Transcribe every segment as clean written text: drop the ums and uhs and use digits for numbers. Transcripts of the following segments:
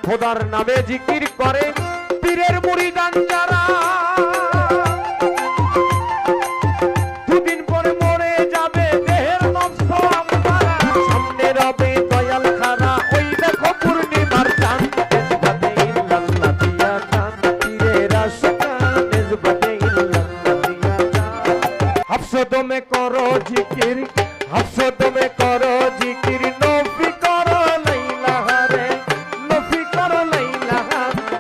খোদার নামে জিকির করে পীরের মুরিদান যারা দুদিন পরে মরে যাবে দেহের নষ্ট আমরা সামনে রবে দয়াল খানা ওই দেখো পূর্ণিমার চাঁদ নিসবতে ইল্লাল্লাহ দিয়া চাঁদ পীরের আশকান নিসবতে ইল্লাল্লাহ দিয়া চাঁদ হাফসদমে করো জিকির হাফসদমে করো জিকির নফি করো লাইলা রে নফি করো লাইলা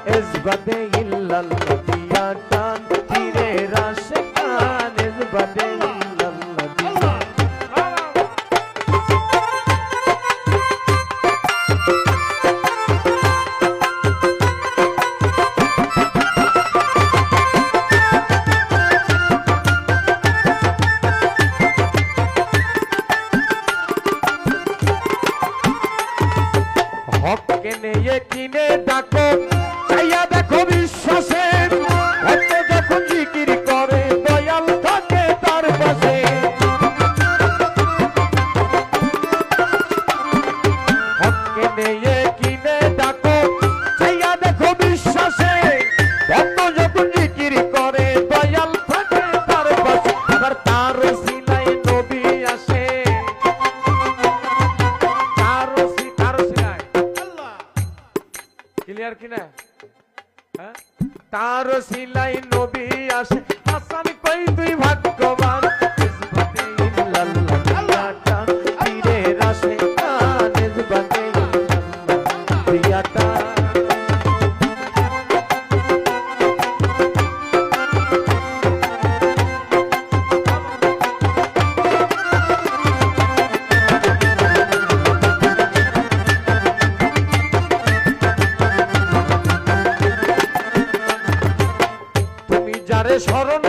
নিসবতে ইল্লাল্লাহ দিয়া চাঁদ পীরের আশকান নিসবতে ইল্লাল্লাহ দিয়া হককে নিয়ে কিনে ডাকো চাইয়া দেখো বিশ্বাসে ভক্ত যখন জিকির করে দয়াল থাকে তার পাশে হককে নিয়ে কিনে ডাকো চাইয়া দেখো বিশ্বাসে ভক্ত যখন জিকির করে দয়াল থাকে তার পাশে আবার তার সিলাই নবী আসে ক্লিয়ার কিনা হ্যাঁ তার সিলাই নবী আসে হাসান কই তুই ভাগ্যবান নিসবতে ইল্লাল্লাহ দিয়া চাঁদ পীরের আশকান নিসবতে ইল্লাল্লাহ দিয়া চাঁদ যারে শরণ